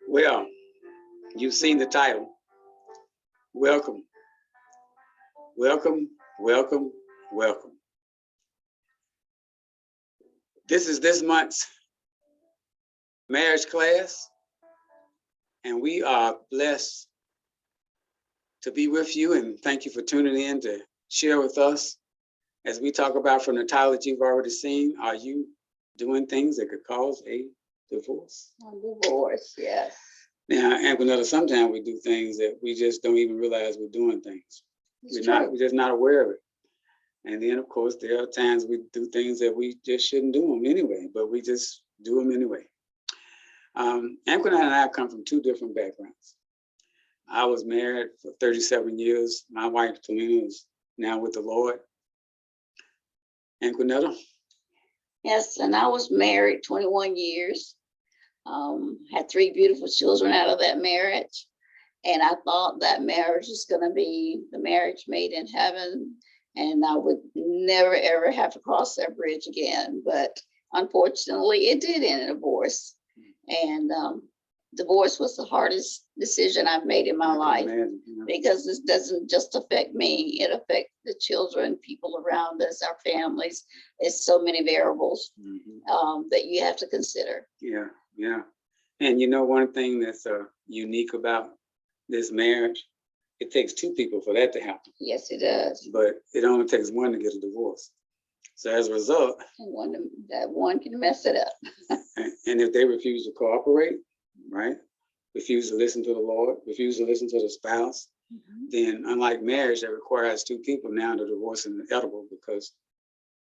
Well, you've seen the title. Welcome, welcome, welcome, welcome. This is this month's marriage class, and we are blessed to be with you, and thank you for tuning in to share with us as we talk about, from the title that you've already seen, are you doing things that could cause a divorce? A divorce, yes. Now, Annquinetta, sometimes we do things that we just don't even realize we're doing things. We're just not aware of it. And then, of course, there are times we do things that we just shouldn't do them anyway, but we just do them anyway. Annquinetta and I come from two different backgrounds. I was married for 37 years. My wife, Talina, is now with the Lord. Annquinetta? Yes, and I was married 21 years. Had 3 beautiful children out of that marriage. And I thought that marriage was going to be the marriage made in heaven, and I would never, ever have to cross that bridge again. But unfortunately, it did end in divorce. And divorce was the hardest decision I've made in my life, because this doesn't just affect me. It affects the children, people around us, our families. It's so many variables that you have to consider. Yeah, yeah. And you know, one thing that's unique about this marriage, it takes 2 people for that to happen. Yes, it does. But it only takes 1 to get a divorce. So as a result, that one can mess it up. and if they refuse to cooperate, right, refuse to listen to the Lord, refuse to listen to the spouse, then unlike marriage that requires 2 people, now the divorce is inevitable because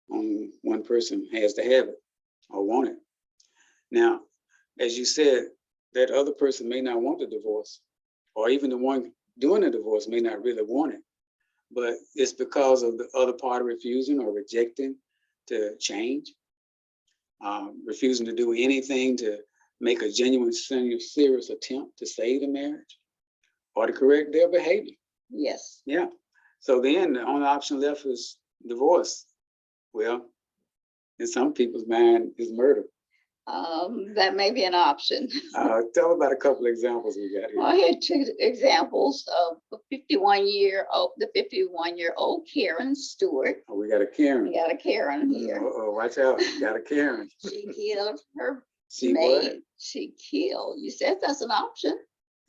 only 1 person has to have it or want it. Now, as you said, that other person may not want the divorce, or even the one doing the divorce may not really want it, but it's because of the other party refusing or rejecting to change, refusing to do anything to make a genuine, serious attempt to save the marriage or to correct their behavior. Yes. Yeah. So then the only option left is divorce. Well, in some people's mind is murder. That may be an option. Tell about a couple of examples we got here. Well, I had 2 examples of the 51-year-old Karen Stewart. Oh, we got a Karen. We got a Karen here. Oh, watch out. We got a Karen. She killed her She maid. what? She killed. You said that's an option.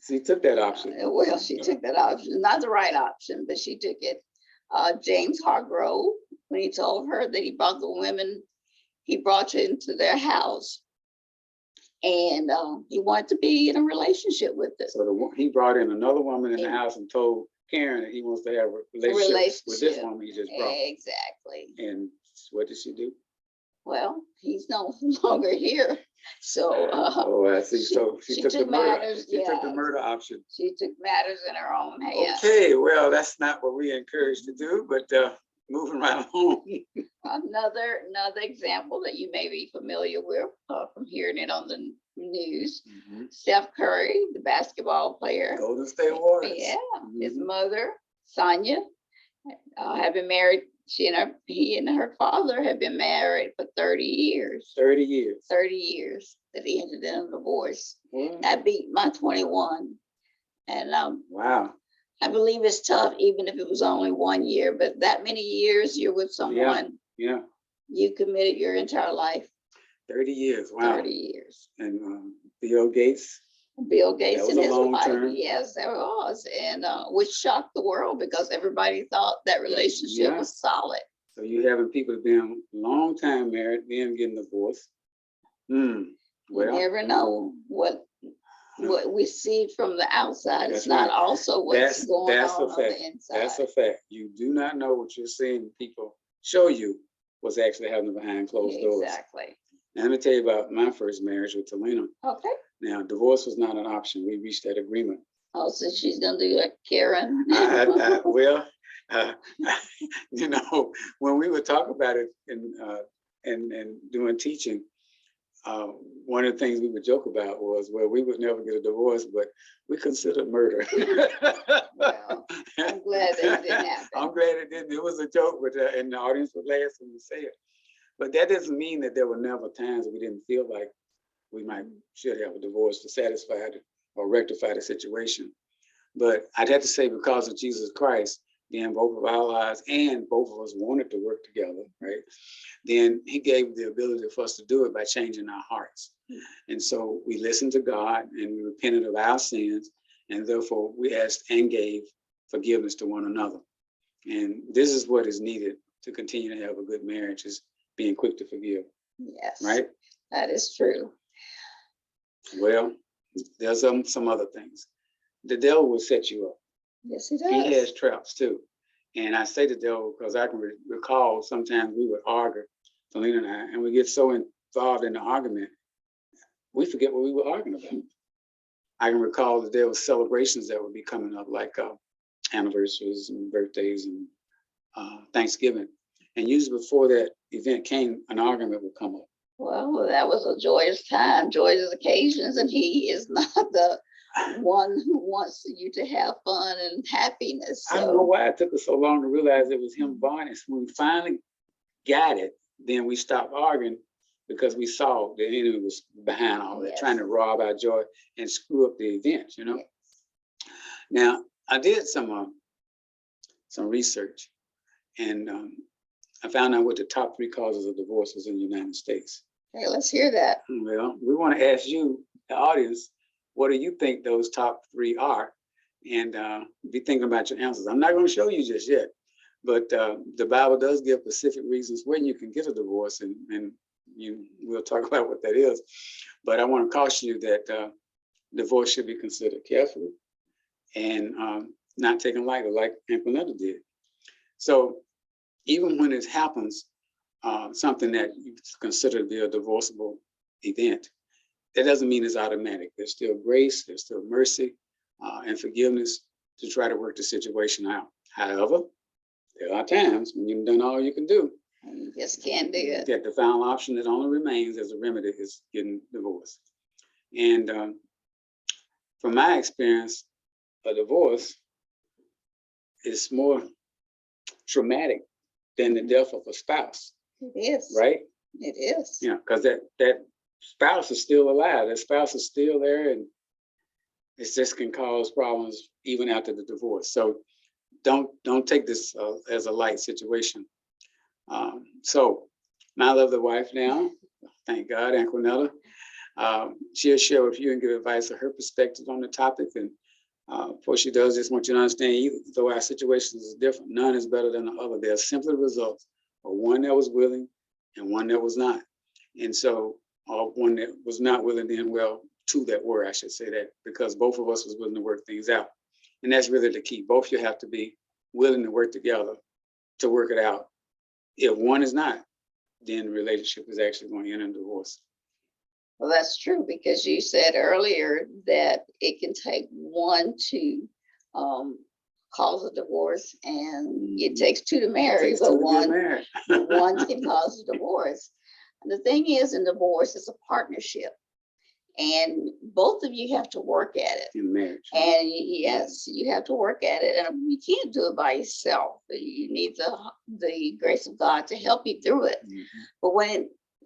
She took that option. Well, she took that option. Not the right option, but she took it. James Hargrove, when he told her that he brought the women, he brought her into their house. And he wanted to be in a relationship with her. So he brought in another woman in the house and told Karen that he wants to have a relationship with this woman he just brought. Exactly. And what did she do? Well, he's no longer here. So I see. So she took the murder. matters. She took the murder option. She took matters in her own hands. Okay, well, that's not what we encourage to do, but moving right along. Another example that you may be familiar with from hearing it on the news. Steph Curry, the basketball player. Golden State Warriors. Yeah, his mother, Sonia, have been married. He and her father have been married for 30 years. 30 years. 30 years that he ended in a divorce. I beat my 21. And wow. I believe it's tough, even if it was only 1 year, but that many years you're with someone, yeah. You committed your entire life. 30 years, wow. 30 years. And Bill Gates and his wife, yes, there was, and which shocked the world because everybody thought that relationship was solid. So you having people being long time married, then getting divorced. Well, you never know what we see from the outside. It's not also what's going on the inside. That's a fact. You do not know what you're seeing people show you what's actually happening behind closed doors. Exactly. Now, let me tell you about my first marriage with Talina. Okay. Now, divorce was not an option. We reached that agreement. Oh, so she's going to do like Karen? You know, when we would talk about it and doing teaching, one of the things we would joke about was, well, we would never get a divorce, but we considered murder. Well, I'm glad that didn't happen. I'm glad it didn't. It was a joke, but and the audience would laugh when we say it. But that doesn't mean that there were never times we didn't feel like we should have a divorce to satisfy or rectify the situation. But I'd have to say, because of Jesus Christ being both of our lives and both of us wanted to work together, right? Then he gave the ability for us to do it by changing our hearts. And so we listened to God and we repented of our sins, and therefore we asked and gave forgiveness to one another. And this is what is needed to continue to have a good marriage, is being quick to forgive. Yes. Right? That is true. Well, there's some other things. The devil will set you up. Yes, he does. He has traps too. And I say the devil because I can recall sometimes we would argue, Felina and I, and we get so involved in the argument, we forget what we were arguing about. I can recall that there were celebrations that would be coming up, like anniversaries and birthdays and Thanksgiving. And usually before that event came, an argument would come up. Well, that was a joyous time, joyous occasions, and he is not the one who wants you to have fun and happiness. So. I don't know why it took us so long to realize it was him buying it. When we finally got it, then we stopped arguing, because we saw the enemy was behind all that, trying to rob our joy and screw up the event, you know? Yes. Now, I did some research, and I found out what the top 3 causes of divorce is in the United States. Hey, let's hear that. Well, we want to ask you, the audience, what do you think those top 3 are? And be thinking about your answers. I'm not going to show you just yet, but the Bible does give specific reasons when you can get a divorce, and we'll talk about what that is. But I want to caution you that divorce should be considered carefully and not taken lightly, like Annquinetta did. So even when it happens, something that you consider to be a divorceable event, that doesn't mean it's automatic. There's still grace, there's still mercy and forgiveness to try to work the situation out. However, there are times when you've done all you can do. You just can't do it. That the final option that only remains as a remedy is getting divorced. And from my experience, a divorce is more traumatic than the death of a spouse. It is. Right? It is. Yeah, because that spouse is still alive. That spouse is still there, and it just can cause problems even after the divorce. So don't take this as a light situation. So my lovely wife now, thank God, Annquinetta, she'll share with you and give advice of her perspective on the topic. And before she does, just want you to understand, even though our situations is different, none is better than the other. They're simply results of one that was willing and one that was not. And so one that was not willing, then, well, 2 that were, I should say that, because both of us was willing to work things out. And that's really the key. Both you have to be willing to work together to work it out. If one is not, then the relationship is actually going to end in divorce. Well, that's true, because you said earlier that it can take one to cause a divorce, and it takes 2 to marry, but one can cause a divorce. And the thing is, in divorce, it's a partnership, and both of you have to work at it. In marriage. And yes, you have to work at it, and you can't do it by yourself. You need the grace of God to help you through it. Mm-hmm. But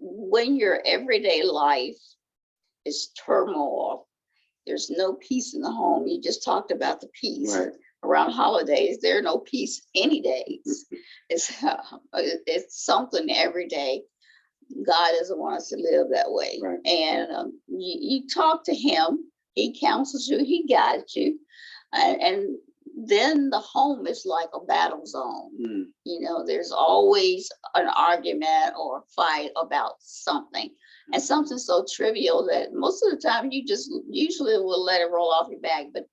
when your everyday life is turmoil, there's no peace in the home. You just talked about the peace. Right. Around holidays, there's no peace any days. It's something every day. God doesn't want us to live that way. Right. And you talk to him, he counsels you, he guides you. And then the home is like a battle zone. Mm. You know, there's always an argument or a fight about something. Mm-hmm. And something so trivial that most of the time you just usually will let it roll off your back. But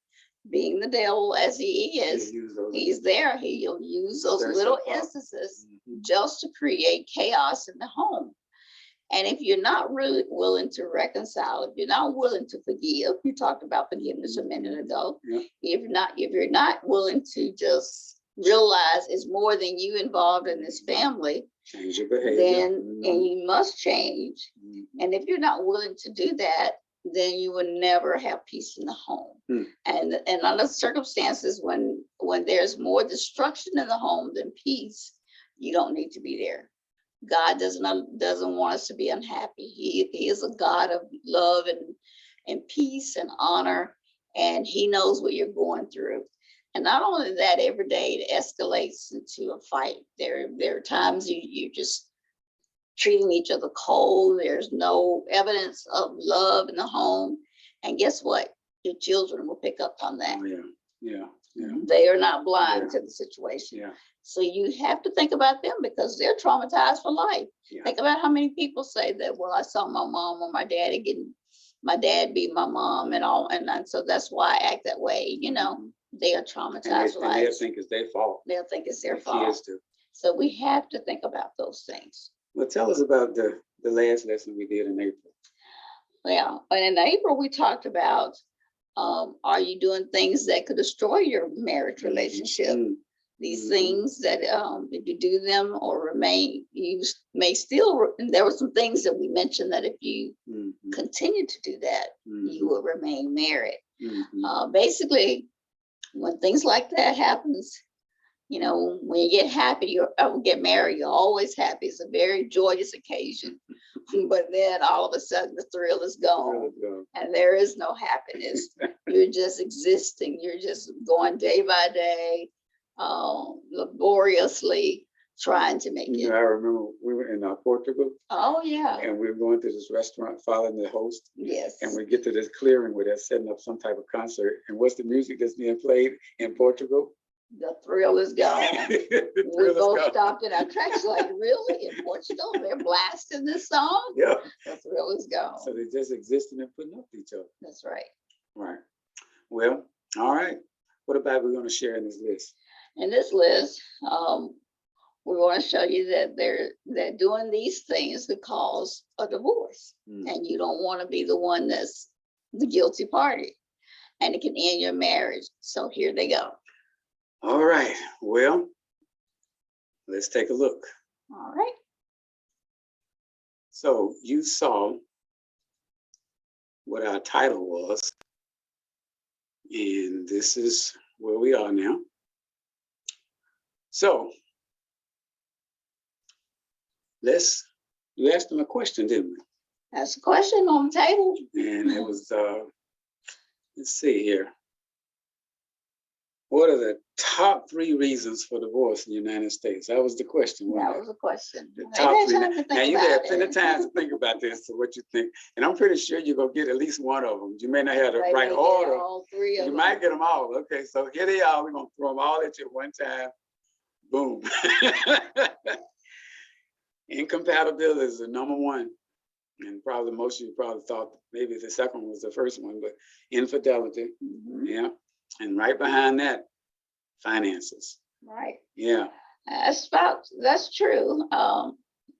being the devil as he is, he's there. He'll use those little instances just to create chaos in the home. And if you're not really willing to reconcile, if you're not willing to forgive, you talked about forgiveness a minute ago. Yeah. If you're not willing to just realize it's more than you involved in this family, change your behavior. Then and you must change. Mm-hmm. And if you're not willing to do that, then you will never have peace in the home. Mm. And under circumstances when there's more destruction in the home than peace, you don't need to be there. God doesn't want us to be unhappy. He is a God of love and peace and honor, and he knows what you're going through. And not only that, every day it escalates into a fight. There are times you're just treating each other cold. There's no evidence of love in the home. And guess what? Your children will pick up on that. Oh, yeah, yeah, yeah. They are not blind Yeah. to the situation. Yeah. So you have to think about them because they're traumatized for life. Yeah. Think about how many people say that, well, I saw my mom or my dad beat my mom and all. And so that's why I act that way. You know, they are traumatized for And life. they'll think it's their fault. They'll think it's their The fault. kids do. So we have to think about those things. Well, tell us about the last lesson we did in April. Well, and in April, we talked about, are you doing things that could destroy your marriage relationship? Mm. These things that if you do them or remain, you may still, and there were some things that we mentioned that if you continue to do that, you will remain married. Basically, when things like that happens, you know, when you get happy, get married, you're always happy. It's a very joyous occasion. But then all of a sudden the thrill is gone and there is no happiness. You're just existing. You're just going day by day, laboriously trying to make it. I remember we were in Portugal. Oh, yeah. And we were going to this restaurant following the host. Yes. And we get to this clearing where they're setting up some type of concert. And what's the music that's being played in Portugal? The thrill is gone. We both stopped in our tracks like, really? In Portugal, they're blasting this song? Yeah. The thrill is gone. So they're just existing and putting up with each other. That's right. Right. Well, all right. What about we're going to share in this list? In this list, we want to show you that doing these things could cause a divorce. And you don't want to be the one that's the guilty party. And it can end your marriage. So here they go. All right. Well, let's take a look. All right. So you saw what our title was. And this is where we are now. So you asked them a question, didn't we? That's a question on the table. And it was, let's see here. What are the top 3 reasons for divorce in the United States? That was the question. That was a question. The top 3. Now you have plenty of time to think about this, so what you think. And I'm pretty sure you're going to get at least one of them. You may not have the right order. All 3 of them. You might get them all. Okay, so here they are. We're going to throw them all at you at one time. Boom. Incompatibility is the number 1. And probably most of you probably thought maybe the second one was the first one, but infidelity. Yeah. And right behind that, finances. Right. Yeah. That's true.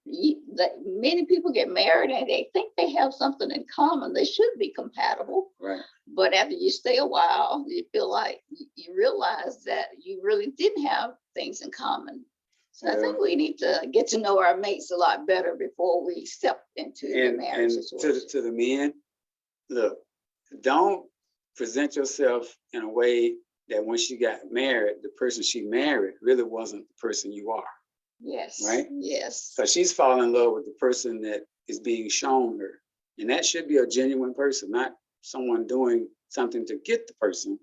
Many people get married and they think they have something in common. They should be compatible. Right. But after you stay a while, you feel like you realize that you really didn't have things in common. So I think we need to get to know our mates a lot better before we step into the marriage situation. To the men, look, don't present yourself in a way that when she got married, the person she married really wasn't the person you are. Yes. Right? Yes. So she's falling in love with the person that is being shown her. And that should be a genuine person, not someone doing something to get the person.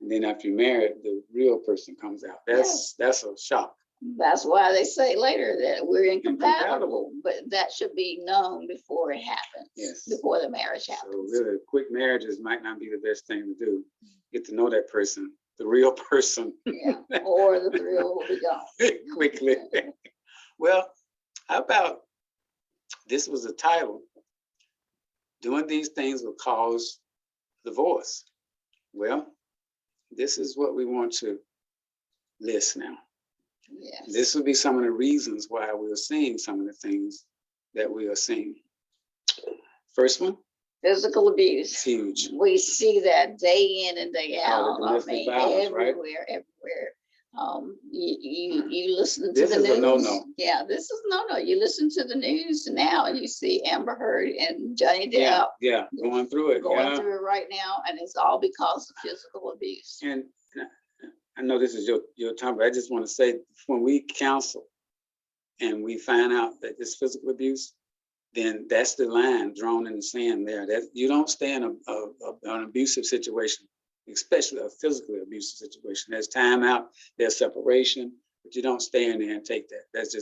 And then after you marry, the real person comes out. That's a shock. That's why they say later that we're incompatible, but that should be known before it happens. Yes. Before the marriage happens. So really, quick marriages might not be the best thing to do. Get to know that person, the real person. Yeah, or the thrill will be gone. Quickly. Well, how about, this was the title, doing these things will cause divorce. Well, this is what we want to list now. Yes. This would be some of the reasons why we are seeing some of the things that we are seeing. First one. Physical abuse. It's huge. We see that day in and day out. Domestic violence, everywhere, right? Everywhere. You listen to this the news. This is a no-no. Yeah, this is no-no. You listen to the news now and you see Amber Heard and Johnny Depp. Yeah, going through it. Going through it right now, and it's all because of physical abuse. And I know this is your time, but I just want to say, when we counsel and we find out that it's physical abuse, then that's the line drawn in the sand there. That you don't stay in an abusive situation, especially a physically abusive situation. There's time out, there's separation, but you don't stay in there and take that. There's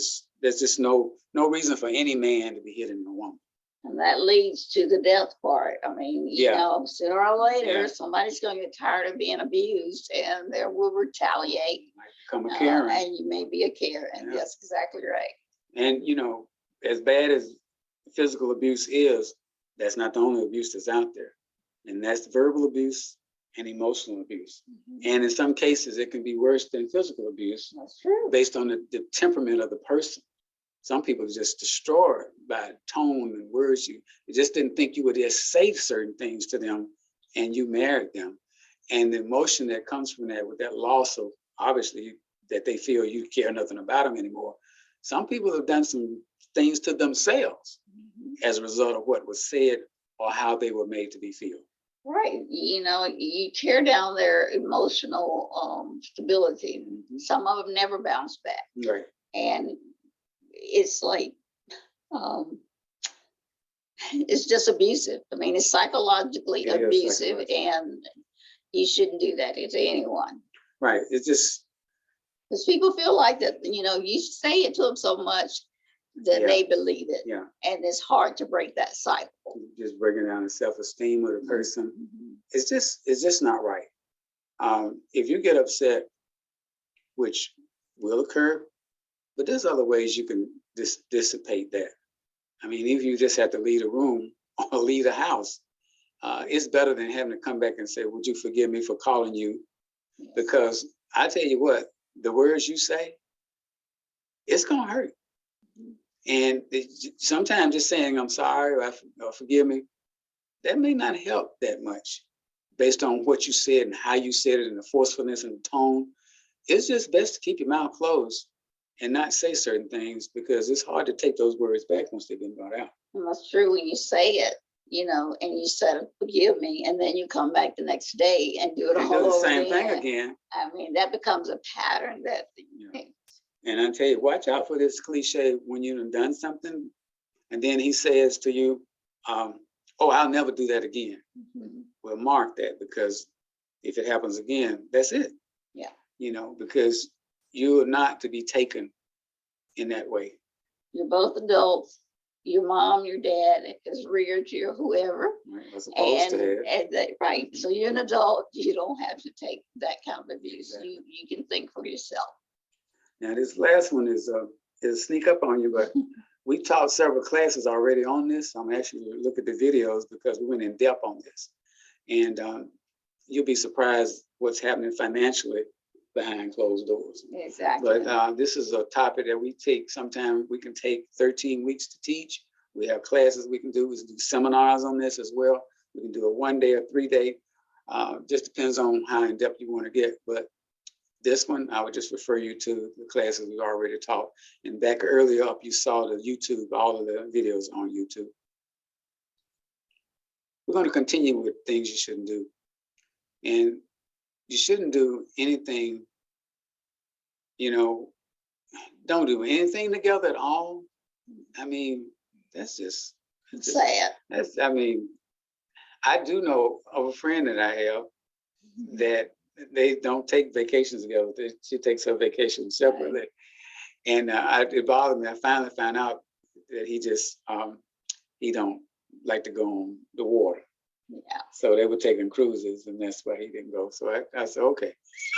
just no reason for any man to be hitting a woman. And that leads to the death part. I mean, you know, sooner or later, somebody's going to get tired of being abused and they will retaliate. You might become a Karen. And you may be a Karen. That's exactly right. And, you know, as bad as physical abuse is, that's not the only abuse that's out there. And that's verbal abuse and emotional abuse. And in some cases, it can be worse than physical abuse. That's true. Based on the temperament of the person. Some people are just destroyed by tone and words. You just didn't think you would just say certain things to them, and you married them. And the emotion that comes from that, with that loss of, obviously, that they feel you care nothing about them anymore. Some people have done some things to themselves as a result of what was said or how they were made to be feel. Right. You know, you tear down their emotional stability. Some of them never bounce back. Right. And it's like, it's just abusive. I mean, it's psychologically abusive, and you shouldn't do that to anyone. Right. It's just because people feel like that, you know, you say it to them so much that they believe it. Yeah. And it's hard to break that cycle. Just breaking down the self-esteem of the person. It's just not right. If you get upset, which will occur, but there's other ways you can dissipate that. I mean, if you just have to leave a room or leave the house, it's better than having to come back and say, would you forgive me for calling you? Because I tell you what, the words you say, it's gonna hurt. And sometimes just saying, I'm sorry, or forgive me, that may not help that much based on what you said and how you said it and the forcefulness and the tone. It's just best to keep your mouth closed and not say certain things, because it's hard to take those words back once they've been brought out. And that's true when you say it, you know, and you said, forgive me, and then you come back the next day and do it all over the same thing again. I mean, that becomes a pattern that. And I tell you, watch out for this cliche when you've done something, and then he says to you, oh, I'll never do that again. Well, mark that, because if it happens again, that's it. Yeah. You know, because you are not to be taken in that way. You're both adults. Your mom, your dad has reared you, or whoever. Right, right. So you're an adult. You don't have to take that kind of abuse. Exactly. You can think for yourself. Now, this last one is sneak up on you, but we taught several classes already on this. I'm actually looking at the videos because we went in depth on this. And you'll be surprised what's happening financially behind closed doors. Exactly. But this is a topic that we take. Sometimes we can take 13 weeks to teach. We have classes we can do. We can do seminars on this as well. We can do a 1-day or 3-day. Just depends on how in depth you want to get. But this one, I would just refer you to the classes we already taught. And back earlier up, you saw the YouTube, all of the videos on YouTube. We're going to continue with things you shouldn't do. And you shouldn't do anything, you know, don't do anything together at all. I mean, that's just sad. I mean, I do know of a friend that I have that they don't take vacations together. She takes her vacation separately. Right. And it bothered me. I finally found out that he just, he don't like to go on the water. Yeah. So they were taking cruises, and that's why he didn't go. So I said, okay.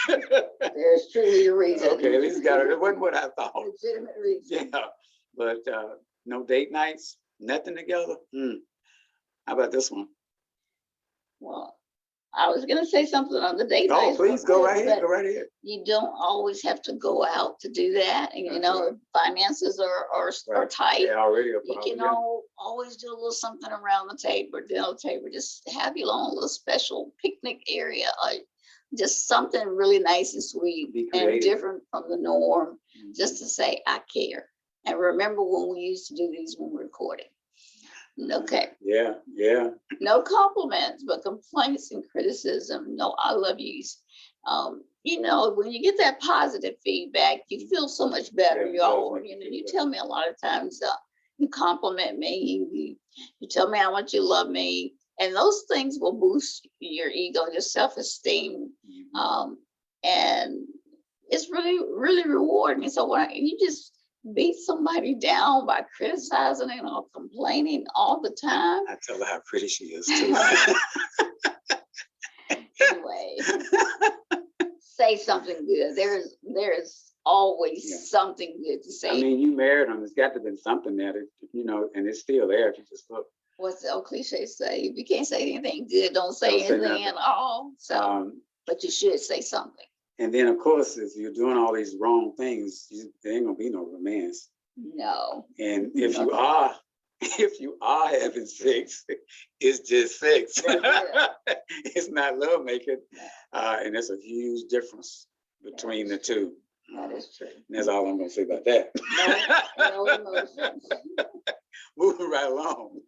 There's truly a reason. Okay, at least got it. It wasn't what I thought. Legitimate reason. Yeah, but no date nights, nothing together. How about this one? Well, I was going to say something on the date nights. Oh, please go right ahead. Go right ahead. You don't always have to go out to do that. And, you know, finances are tight. Yeah, already a problem. You can always do a little something around the table, dinner table. Just have your own little special picnic area. Just something really nice and sweet and different from the norm. Just to say, I care. And remember when we used to do these when we're recording. Okay. Yeah, yeah. No compliments, but complaints and criticism. No, I love yous. When you get that positive feedback, you feel so much better. Yeah, it You does all, make you feel you better. tell me a lot of times, you compliment me, you tell me how much you love me, and those things will boost your ego, your self-esteem, Mhm. and it's really, really rewarding. So when you just beat somebody down by criticizing and or complaining all the time. I tell her how pretty she is too. Anyway, say something good. There's always Yeah. something good to say. I mean, you married him. There's got to be something there, that, and it's still there if you just look. What's the old cliche say? If you can't say anything good, don't say Don't say anything nothing. at all. So, but you should say something. And then, of course, if you're doing all these wrong things, there ain't gonna be no romance. No. And if you are, having sex, it's just sex. It's not love making, and there's a huge difference between the two. That is true. And that's all I'm gonna say about that. No emotions. Moving right along.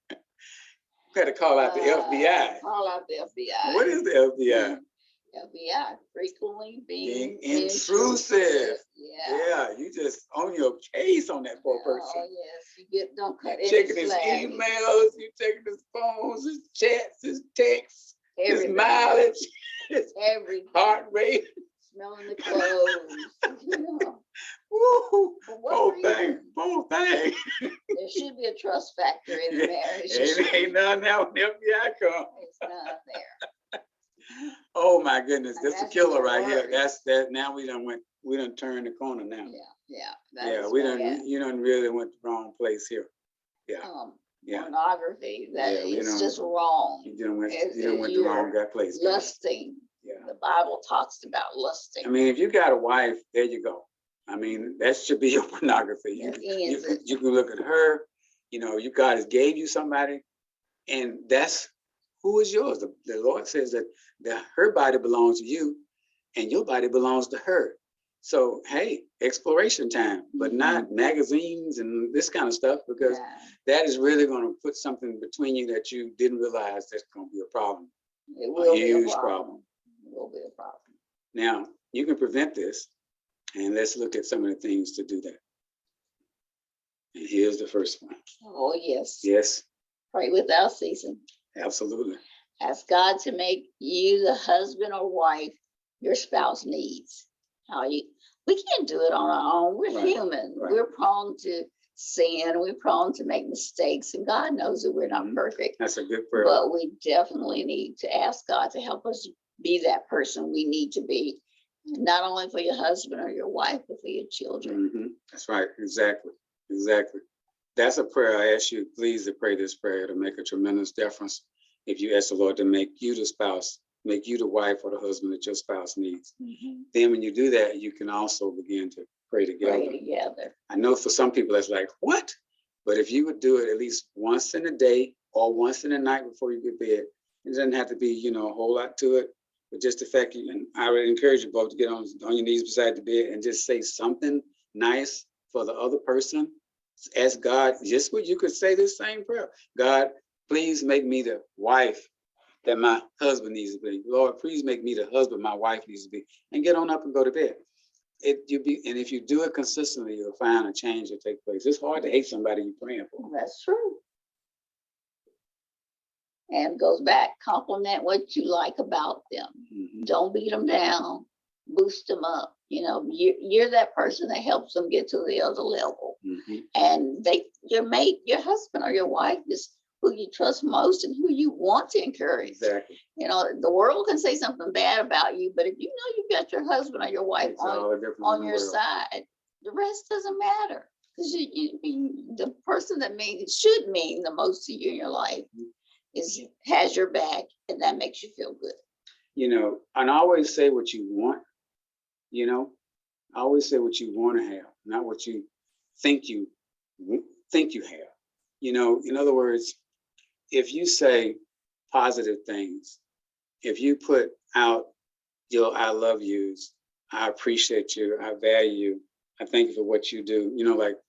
Got to call out the FBI. Call out the FBI. What is the FBI? FBI, frequently being intrusive. Yeah. Yeah, you just on your case on that poor person. Oh yes, don't cut any checking his slack. emails, you checking his phones, his chats, his texts, Everything. his mileage, his Everything. heart rate. Smelling the clothes. Woo, whole thing. There should be a trust factor in the marriage. Ain't none now when the FBI come. It's not there. Oh my goodness, And that's a killer right here. worry. That's that. Now we done turned the corner now. Yeah. You done really went the wrong place here. Yeah. Pornography, it's just wrong. You done went the wrong place. Lusting. Yeah. The Bible talks about lusting. I mean, if you got a wife, there you go. I mean, that should be your pornography. You can look at her, you God has gave you somebody, and that's who is yours. The Lord says that her body belongs to you and your body belongs to her. So, hey, exploration time, but not magazines and this kind of stuff, because that is really going to put something between you that you didn't realize that's going to be a problem. It will be a huge problem. It will be a problem. Now, you can prevent this, and let's look at some of the things to do that. And here's the first one. Oh, yes. Yes. Pray without ceasing. Absolutely. Ask God to make you the husband or wife your spouse needs. We can't do it on our own. We're human. Right. We're prone to sin. We're prone to make mistakes, and God knows that we're not perfect. That's a good prayer. But we definitely need to ask God to help us be that person we need to be, not only for your husband or your wife, but for your children. Mm-hmm. That's right. Exactly. That's a prayer. I ask you, please, to pray this prayer to make a tremendous difference. If you ask the Lord to make you the spouse, make you the wife or the husband that your spouse needs. Mm-hmm. Then when you do that, you can also begin to pray together. I know for some people that's like, what? But if you would do it at least once in a day or once in a night before you get to bed, it doesn't have to be, a whole lot to it. But just the fact, and I would encourage you both to get on your knees beside the bed and just say something nice for the other person. Ask God, just what you could say this same prayer. God, please make me the wife that my husband needs to be. Lord, please make me the husband my wife needs to be. And get on up and go to bed. And if you do it consistently, you'll find a change will take place. It's hard to hate somebody you're praying for. That's true. And goes back, compliment what you like about them. Mm-hmm. Don't beat them down, boost them up. You're that person that helps them get to the other level. Mm-hmm. And your mate, your husband or your wife is who you trust most and who you want to encourage. Exactly. The world can say something bad about you, but if you know you've got your husband or your wife on your side, the rest doesn't matter. Because the person that should mean the most to you in your life has your back, and that makes you feel good. And I always say what you want. I always say what you want to have, not what you think you have. In other words, if you say positive things, if you put out your I love yous, I appreciate you, I value you, I thank you for what you do,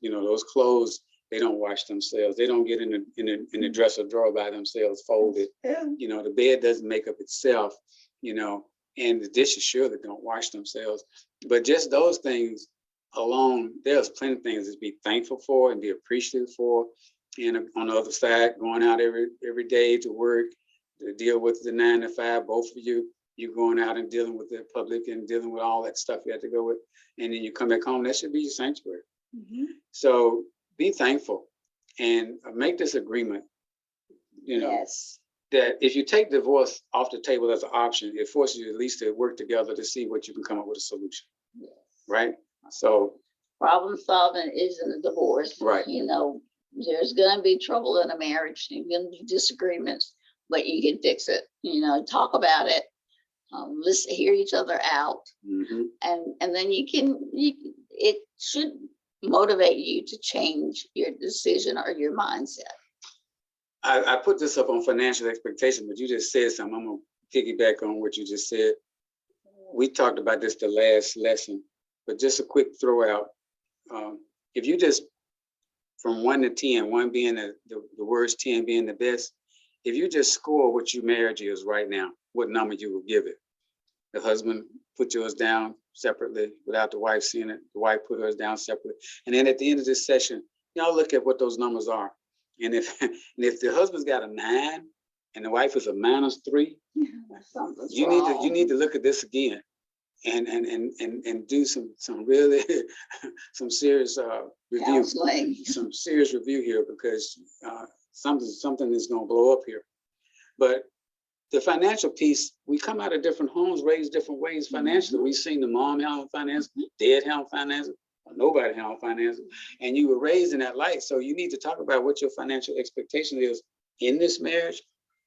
those clothes They don't wash themselves. They don't get in the dresser drawer by themselves, folded. Yeah. You know, the bed doesn't make up itself, you know, and the dishes surely don't wash themselves. But just those things alone, there's plenty of things to be thankful for and be appreciative for. And on the other side, going out every day to work, to deal with the 9 to 5, both of you going out and dealing with the public and dealing with all that stuff you have to go with. And then you come back home, that should be your sanctuary. Mm-hmm. So be thankful and make this agreement, you know, Yes. that if you take divorce off the table as an option, it forces you at least to work together to see what you can come up with a solution. Yes. Right? So problem solving isn't a divorce. Right. You know, there's going to be trouble in a marriage. There's going to be disagreements, but you can fix it. You know, talk about it. Listen, hear each other out, mm-hmm. and then it should motivate you to change your decision or your mindset. I put this up on financial expectation, but you just said something. I'm gonna piggyback on what you just said. We talked about this the last lesson, but just a quick throw out. If you just from 1 to 10, 1 being the worst, 10 being the best, if you just score what your marriage is right now, what number you will give it? The husband put yours down separately without the wife seeing it. The wife put hers down separately. And then at the end of this session, y'all look at what those numbers are. And if the husband's got a 9 and the wife is a -3, you need to look at this again and do some really some serious review. Counseling. Some serious review here, because something is going to blow up here. But the financial piece, we come out of different homes, raised different ways financially. Mm-hmm. We've seen the mom handle finances, dad handle finances, or nobody handle finances. And you were raised in that light. So you need to talk about what your financial expectation is in this marriage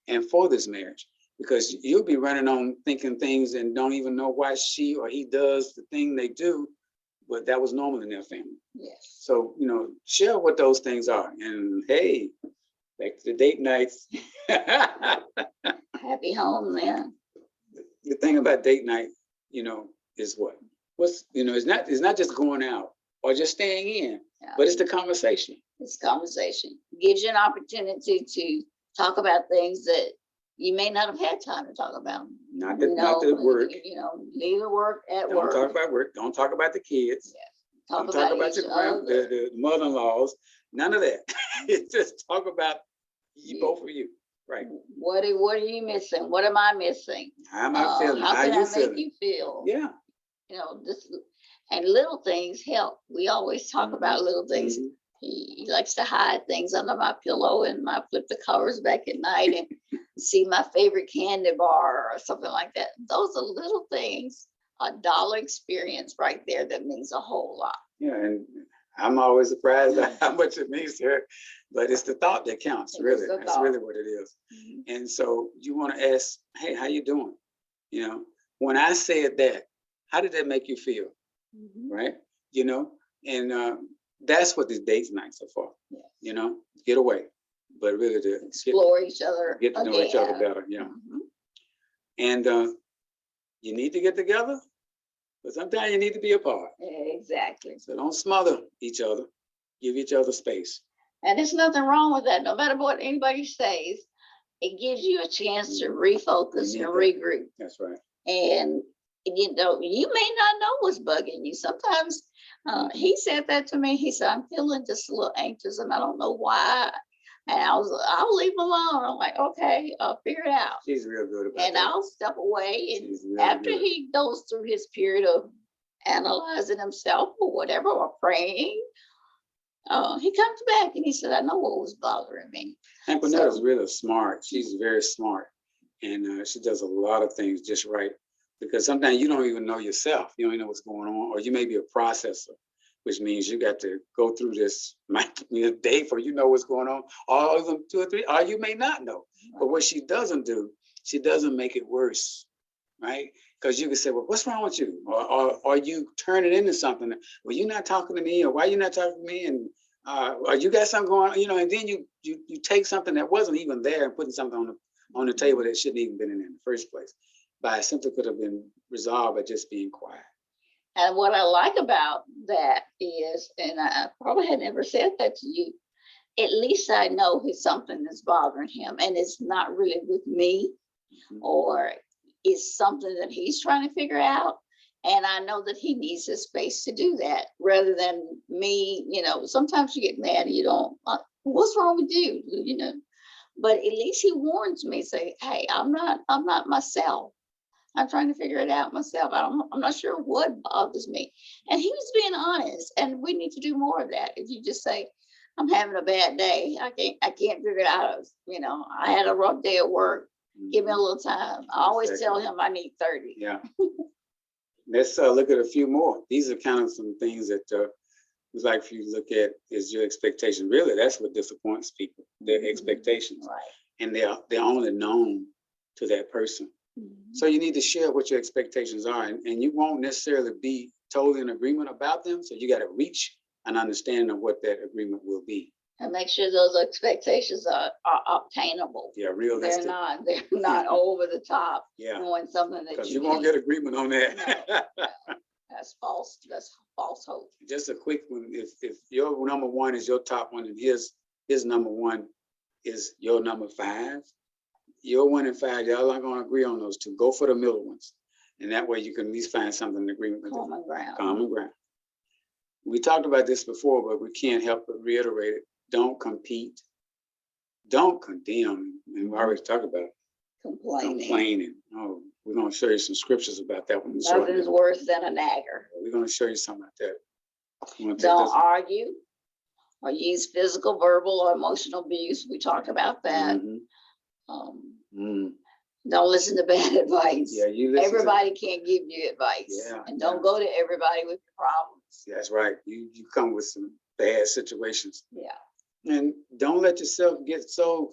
and for this marriage. Because you'll be running on thinking things and don't even know why she or he does the thing they do, but that was normal in their family. Yes. So, you know, share what those things are. And hey, back to the date nights. Happy home there. The thing about date night, you know, is what's, you know, it's not just going out or just staying in, but it's the conversation. It's conversation. It gives you an opportunity to talk about things that you may not have had time to talk about. Not the work. You know, leave the work at Don't work. Don't talk about work. Don't talk about the kids. Yeah. Don't talk about the mother-in-laws. None of that. Just talk about both of you. Right. What are you missing? What am I missing? How am I feeling? How can I feeling? make you feel? Yeah. You know, and little things help. We always talk about little things. Mm-hmm. He likes to hide things under my pillow, and I flip the covers back at night and see my favorite candy bar or something like that. Those are little things, a $1 experience right there that means a whole lot. Yeah, and I'm always surprised at how much it means to her, but it's the thought that counts, really. That's really what it is. Mm-hmm. And so you want to ask, hey, how you doing? You know, when I said that, how did that make you feel? Mm-hmm. Right? You know, and that's what these dates nights are for. Yes. You know, get away, but really to explore each other, get to know each other better. Yeah. Mm-hmm. And you need to get together, but sometimes you need to be apart. Exactly. So don't smother each other. Give each other space. And there's nothing wrong with that. No matter what anybody says, it gives you a chance to refocus and regroup. That's right. And you know, you may not know what's bugging you. Sometimes he said that to me. He said, I'm feeling just a little anxious and I don't know why. And I'll leave him alone. I'm like, okay, I'll figure it out. She's real good about and that. I'll step away. And really after good. He goes through his period of analyzing himself or whatever, or praying, he comes back and he said, I know what was bothering me. Annquinetta's really smart. She's very smart. And she does a lot of things just right. Because sometimes you don't even know yourself. You don't even know what's going on. Or you may be a processor, which means you got to go through this day before you know what's going on. All of them 2 or 3, or you may not know. But what she doesn't do, she doesn't make it worse, right? Because you can say, well, what's wrong with you? Or you turn it into something. Well, you're not talking to me, or why you not talking to me? And or you got something going on, you know, and then you take something that wasn't even there and putting something on the table that shouldn't even been in the first place. By simply could have been resolved by just being quiet. And what I like about that is, and I probably had never said that to you, at least I know it's something that's bothering him and it's not really with me, or it's something that he's trying to figure out. And I know that he needs his space to do that rather than me, sometimes you get mad and you don't, what's wrong with you? But at least he warns me, say, hey, I'm not myself. I'm trying to figure it out myself. I'm not sure what bothers me. And he was being honest, and we need to do more of that. If you just say, I'm having a bad day, I can't figure it out. I had a rough day at work. Give me a little time. I always tell him I need 30. Yeah. Let's look at a few more. These are kind of some things that we'd like for you to look at is your expectation. Really, that's what disappoints people, their expectations. Right. And they're only known to that person. So you need to share what your expectations are, and you won't necessarily be totally in agreement about them. So you got to reach an understanding of what that agreement will be. And make sure those expectations are obtainable. Yeah, realistic. They're not over the top. Yeah. Doing something that because you won't get agreement on that. No, that's false. That's false hope. Just a quick one. If your number one is your top one and his number one is your number 5, your 1 and 5, y'all aren't going to agree on those two. Go for the middle ones. And that way you can at least find something in agreement with. Common ground. Common ground. We talked about this before, but we can't help but reiterate it. Don't compete. Don't condemn. And we already talked about complaining. Oh, we're going to show you some scriptures about that one. Nothing is worse than a nagger. We're going to show you something about that. Don't argue or use physical, verbal, or emotional abuse. We talked about that. Don't listen to bad advice. Yeah, you listen. Everybody can't give you advice. Yeah, and don't go to everybody with your problems. Yeah, that's right. You come with some bad situations. Yeah. And don't let yourself get so,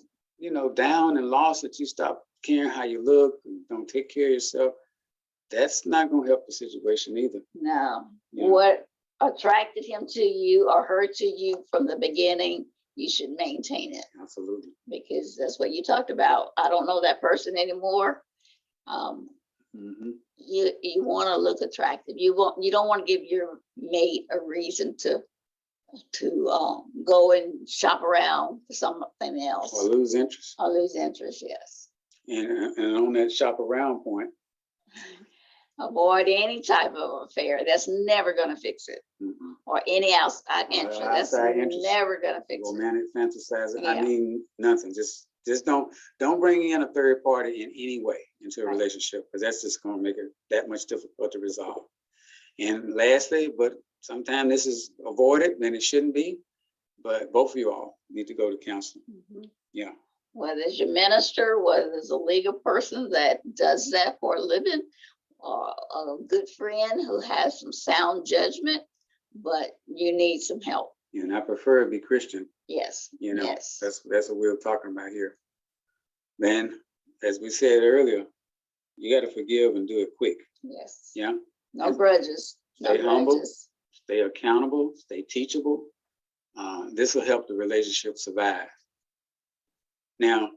down and lost that you stop caring how you look and don't take care of yourself. That's not going to help the situation either. No. What attracted him to you or her to you from the beginning, you should maintain it. Absolutely. Because that's what you talked about. I don't know that person anymore. You want to look attractive. You don't want to give your mate a reason to go and shop around for something else. Or lose interest. Yes. And on that shop around point, avoid any type of affair. That's never going to fix it. Or any outside interest. That's never going to fix romantic it. fantasizing. Yeah. I mean, nothing. Just don't bring in a third party in any way into a relationship, because that's just going to make it that much difficult to resolve. And lastly, but sometimes this is avoided and it shouldn't be, but both of you all need to go to counseling. Yeah. Whether it's your minister, whether it's a legal person that does that for a living, or a good friend who has some sound judgment, but you need some help. And I prefer to be Christian. Yes. Yes. That's what we're talking about here. Then, as we said earlier, you got to forgive and do it quick. Yes. Yeah. No grudges. Stay humble. Stay accountable. Stay teachable. This will help the relationship survive. Now,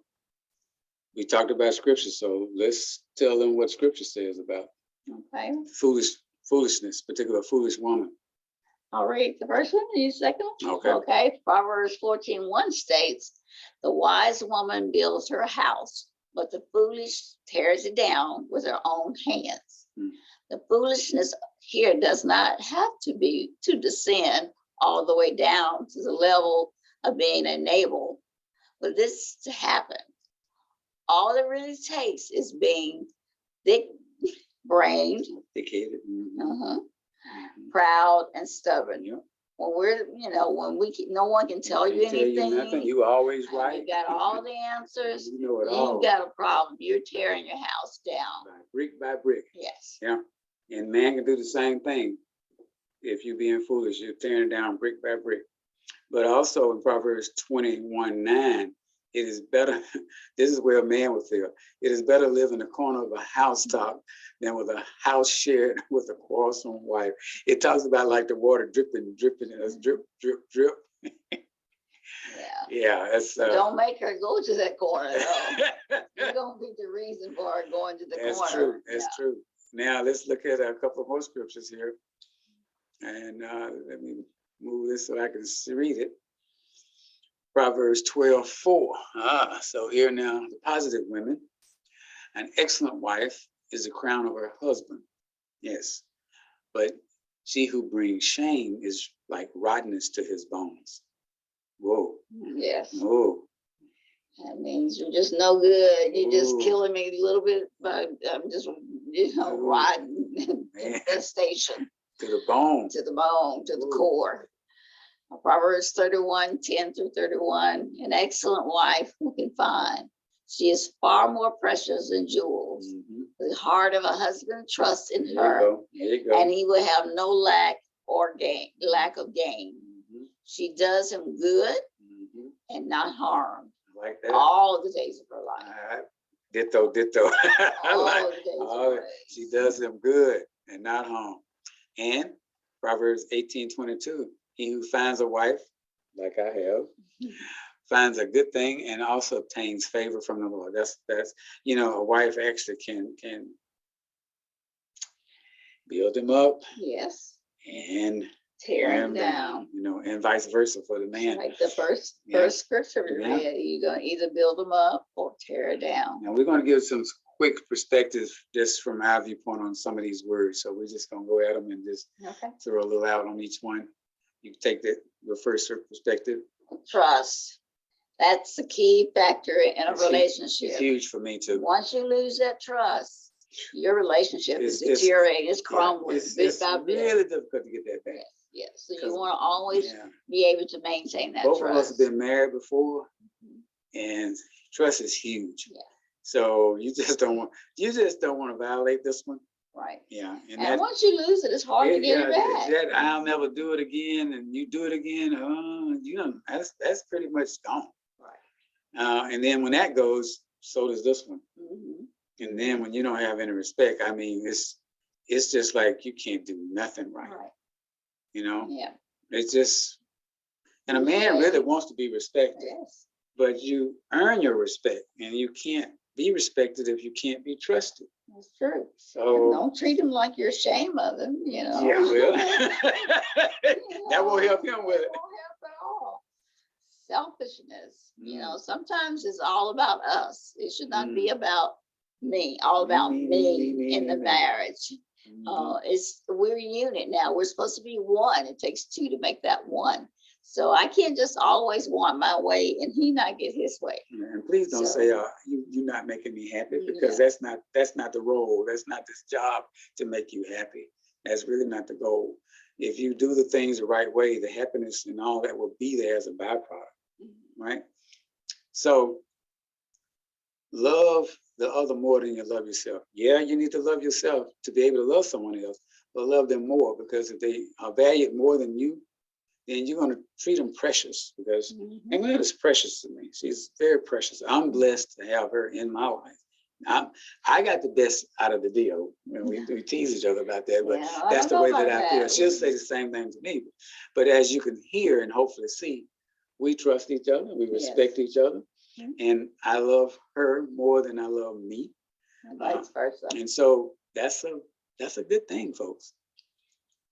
we talked about scripture, so let's tell them what scripture says about foolishness, particularly a foolish woman. I'll read the first one, you second one? Okay. Proverbs 14:1 states, the wise woman builds her house, but the foolish tears it down with her own hands. The foolishness here does not have to descend all the way down to the level of being a Nabal. For this to happen, all it really takes is being thick-brained, proud, and stubborn. When no one can tell you anything. You always right. You got all the answers. You know it all. You got a problem. You're tearing your house down. Brick by brick. Yes. Yeah. And man can do the same thing. If you're being foolish, you're tearing down brick by brick. But also in Proverbs 21:9, it is better, this is where a man would feel, it is better to live in the corner of a housetop than with a house shared with a quarrelsome wife. It talks about like the water dripping, drip, drip. Yeah, that's don't make her go to that corner though. You're gonna be the reason for her going to the corner. That's true. That's true. Now let's look at a couple of more scriptures here. And let me move this so I can read it. Proverbs 12:4. So here now, the positive women. An excellent wife is the crown of her husband. Yes. But she who brings shame is like rottenness to his bones. Whoa. Yes. Whoa. That means you're just no good. You're just Ooh. killing me a little bit by just, rotten infestation. To the bone. To the bone, to the Ooh. core. Proverbs 31:10-31. An excellent wife who can find. She is far more precious than jewels. Mm-hmm. The heart of a husband trusts in There her, you go. and he will have no lack of gain. Mm-hmm. She does him good Mm-hmm. and not harm. I like that. All the days of her life. Ditto. I like All the days of her life. She does him good and not harm. And Proverbs 18:22. He who finds a wife, like I have, finds a good thing and also obtains favor from the Lord. That's a wife actually can build him up. Yes. And tear him down. And vice versa for the man. Like the first scripture we read, you're going to either build them up or tear it down. Now we're going to give some quick perspectives just from our viewpoint on some of these words. So we're just going to go at them and just throw a little out on each one. You can take your first perspective. Trust. That's the key factor in a relationship. It's huge for me too. Once you lose that trust, your relationship is deteriorating. It's crumbling. It's really difficult to get that back. Yes. So you want to always be able to maintain that Both trust. of us have been married before, and trust is huge. Yeah. So you just don't want to violate this one. Right. Yeah. And once you lose it, it's hard to get it back. I'll never do it again, and you do it again. That's pretty much gone. Right. And then when that goes, so does this one. Mm-hmm. And then when you don't have any respect, I mean, it's just like you can't do nothing right. Right. Yeah. It's just, and a man really wants to be respected. Yes. But you earn your respect, and you can't be respected if you can't be trusted. That's true. So and don't treat him like you're ashamed of him. Yeah, well, that won't help him with it. Won't help at all. Selfishness. Sometimes it's all about us. It should not be about me. All about me in the marriage. We're a unit now. We're supposed to be one. It takes two to make that one. So I can't just always want my way and he not get his way. And please don't say you're not making me happy, because that's not the role. That's not this job to make you happy. That's really not the goal. If you do the things the right way, the happiness and all that will be there as a byproduct, right? So love the other more than you love yourself. Yeah, you need to love yourself to be able to love someone else, but love them more, because if they are valued more than you, then you're going to treat them precious, because Annquinetta is precious to me. She's very precious. I'm blessed to have her in my life. I got the best out of the deal. We tease each other about that, but that's the way that I feel. She'll say the same thing to me. But as you can hear and hopefully see, we trust each other. We respect each other. And I love her more than I love me. And vice versa. And so that's a good thing, folks.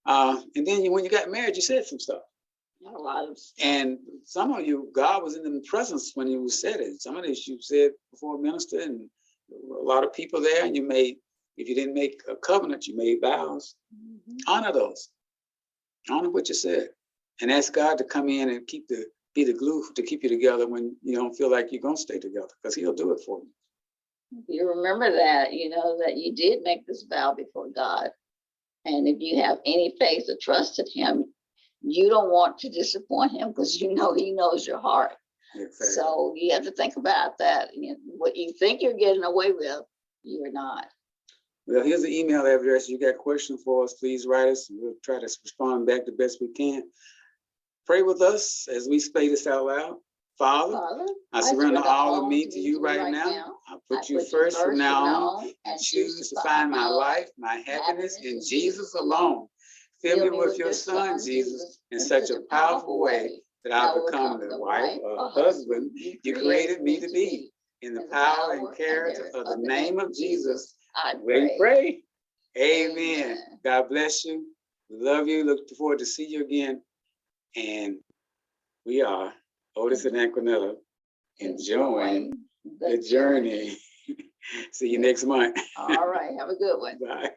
And then when you got married, you said some stuff. A lot of stuff. And some of you, God was in the presence when you said it. Some of this you said before a minister, and a lot of people there, and if you didn't make a covenant, you made vows. Honor those. Honor what you said. And ask God to come in and be the glue to keep you together when you don't feel like you're going to stay together, because he'll do it for you. You remember that, that you did make this vow before God. And if you have any faith or trust in him, you don't want to disappoint him, because he knows your heart. Exactly. So you have to think about that. What you think you're getting away with, you're not. Well, here's the email address. You got questions for us, please write us. We'll try to respond back the best we can. Pray with us as we say this out loud. Father, I surrender all of me to you right now. I put you first from now on, and choose to find my life, my happiness in Jesus alone. Fill me with your son, Jesus, in such a powerful way that I become the wife or husband you created me to be. In the power and character of the name of Jesus, we pray. Amen. God bless you. We love you. Look forward to see you again. And we are Otis and Annquinetta, enjoying the journey. journey. See you next month. All right, have a good one. Bye.